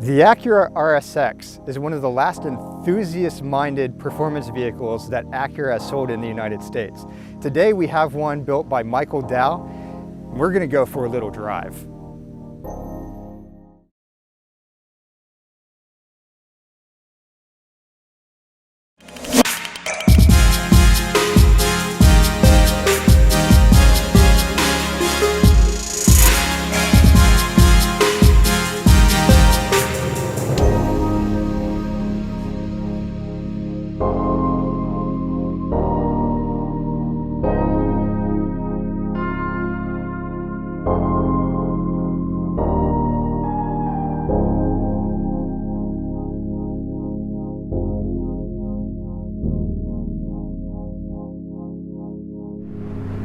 The Acura RSX is one of the last enthusiast-minded performance vehicles that Acura has sold in the United States. Today we have one built by Michael Dow. We're going to go for a little drive.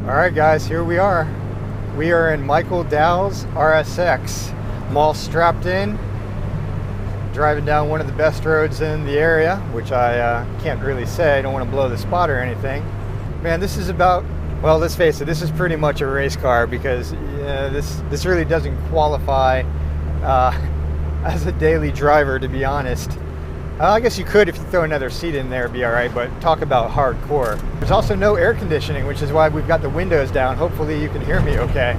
All right guys, here we are. We are in Michael Dow's RSX. I'm all strapped in, driving down one of the best roads in the area, which I can't really say. I don't want to blow the spot or anything. Man, this is about, well, let's face it, this is pretty much a race car because this really doesn't qualify as a daily driver, to be honest. I guess you could if you throw another seat in there, it'd be all right, but talk about hardcore. There's also no air conditioning, which is why we've got the windows down. Hopefully you can hear me okay.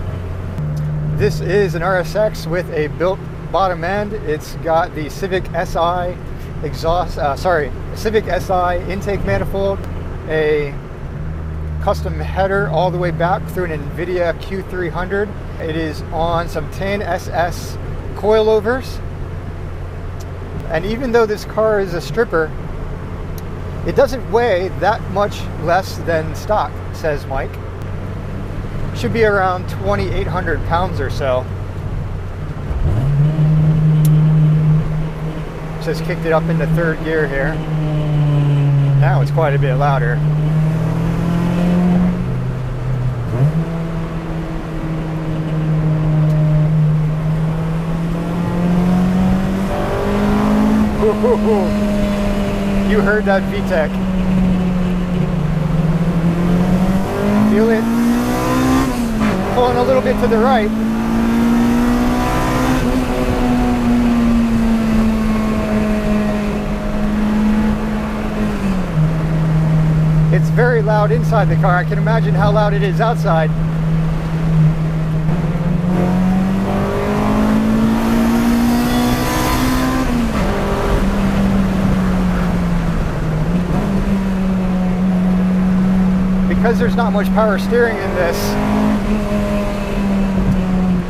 This is an RSX with a built bottom end. It's got the Civic SI Civic SI intake manifold, a custom header all the way back through an NVIDIA Q300. It is on some 10SS coilovers. And even though this car is a stripper, it doesn't weigh that much less than stock, says Mike. Should be around 2,800 pounds or so. Just kicked it up into third gear here. Now it's quite a bit louder. You heard that VTEC. Feel it pulling a little bit to the right. It's very loud inside the car. I can imagine how loud it is outside. Because there's not much power steering in this,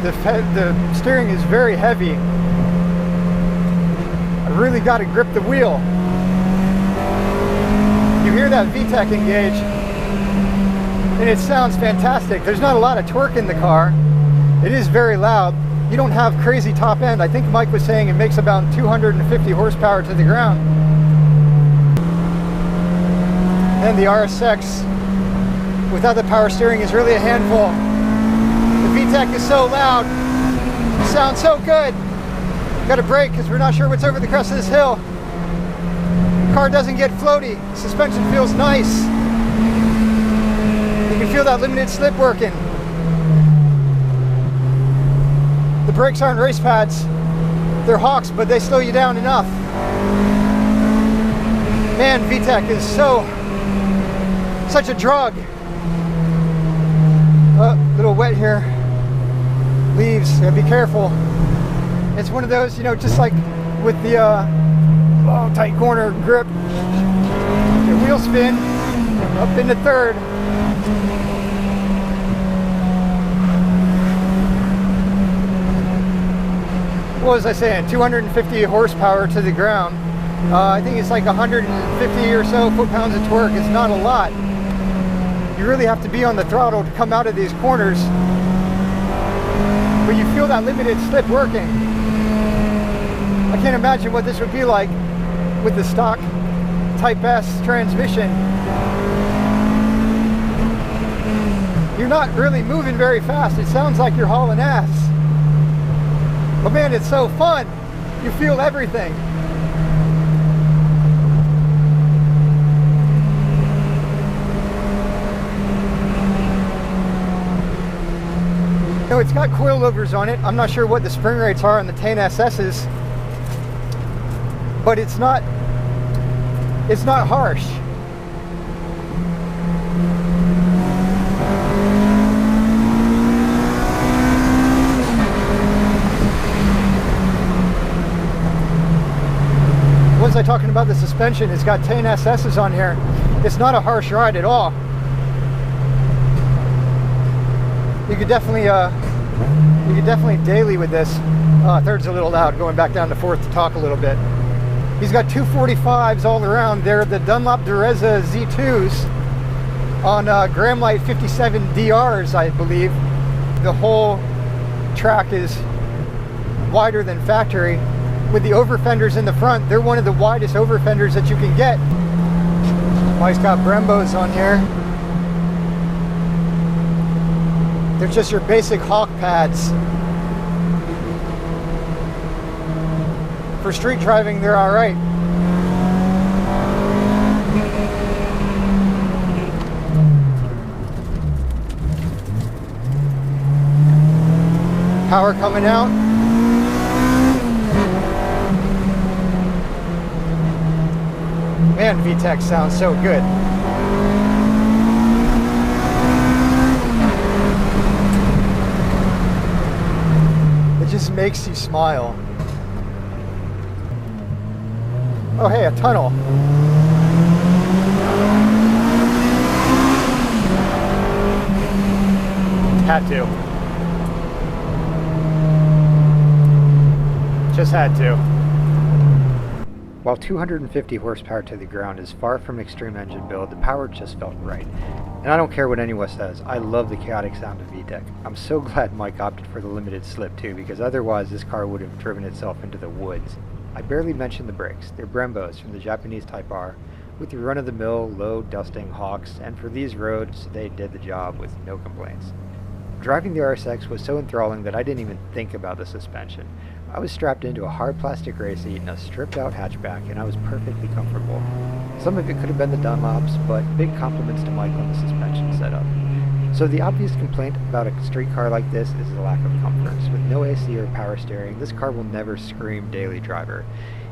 the steering is very heavy. I really got to grip the wheel. You hear that VTEC engage, and it sounds fantastic. There's not a lot of torque in the car. It is very loud. You don't have crazy top end. I think Mike was saying it makes about 250 horsepower to the ground. And the RSX without the power steering is really a handful. The VTEC is so loud, it sounds so good. Got to brake because we're not sure what's over the crest of this hill. The car doesn't get floaty. Suspension feels nice. You can feel that limited slip working. The brakes aren't race pads. They're Hawks, but they slow you down enough. Man, VTEC is such a drug. A little wet here. Leaves, gotta be careful. It's one of those, just like with the tight corner grip. Your wheel spin up into third. What was I saying? 250 horsepower to the ground. I think it's like 150 or so foot-pounds of torque. It's not a lot. You really have to be on the throttle to come out of these corners, but you feel that limited slip working. I can't imagine what this would be like with the stock Type S transmission. You're not really moving very fast. It sounds like you're hauling ass. But man, it's so fun. You feel everything. No, it's got coilovers on it. I'm not sure what the spring rates are on the 10SS's. but it's not harsh. What was I talking about? The suspension? It's got 10 SS's on here. It's not a harsh ride at all. You could definitely daily with this. Third's a little loud, going back down to fourth to talk a little bit. He's got 245s all around. They're the Dunlop Dureza Z2s on Gramlite 57 DRs, I believe. The whole track is wider than factory. With the over fenders in the front, they're one of the widest over fenders that you can get. Mike's got Brembos on here. They're just your basic hawk pads. For street driving, they're all right. Power coming out. Man, VTEC sounds so good. It just makes you smile. Oh, hey, a tunnel. Had to. Just had to. While 250 horsepower to the ground is far from extreme engine build, the power just felt right. And I don't care what anyone says, I love the chaotic sound of VTEC. I'm so glad Mike opted for the limited slip too, because otherwise this car would have driven itself into the woods. I barely mentioned the brakes. They're Brembos from the Japanese Type R, with your run-of-the-mill, low dusting Hawks, and for these roads, they did the job with no complaints. Driving the RSX was so enthralling that I didn't even think about the suspension. I was strapped into a hard plastic race seat in a stripped-out hatchback, and I was perfectly comfortable. Some of it could have been the Dunlops, but big compliments to Mike on the suspension setup. So the obvious complaint about a street car like this is the lack of comforts. With no AC or power steering, this car will never scream daily driver.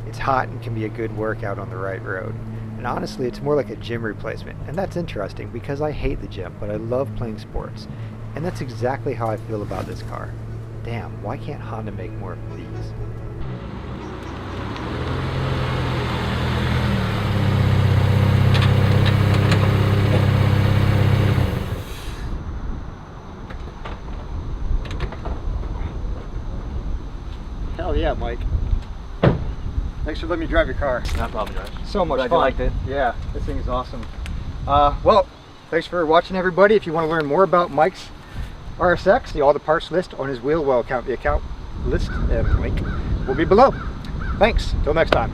It's hot and can be a good workout on the right road. And honestly, it's more like a gym replacement, and that's interesting because I hate the gym, but I love playing sports. And that's exactly how I feel about this car. Damn, why can't Honda make more of these? Hell yeah, Mike. Thanks for letting me drive your car. No problem, Josh. So much Glad fun. you liked it. Yeah, this thing is awesome. Well, thanks for watching, everybody. If you want to learn more about Mike's RSX, the all the parts list on his wheel well account, the account list and link will be below. Thanks. Till next time.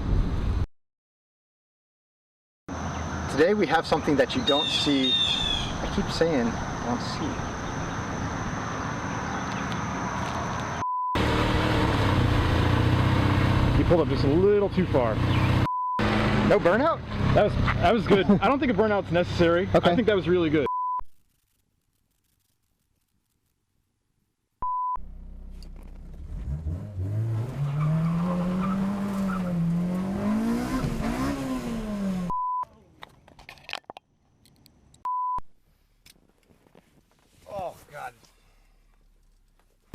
Today we have something that you don't see. I keep saying don't see. You pulled up just a little too far. No burnout? That was good. I don't think a burnout's necessary. Okay. I think that was really good.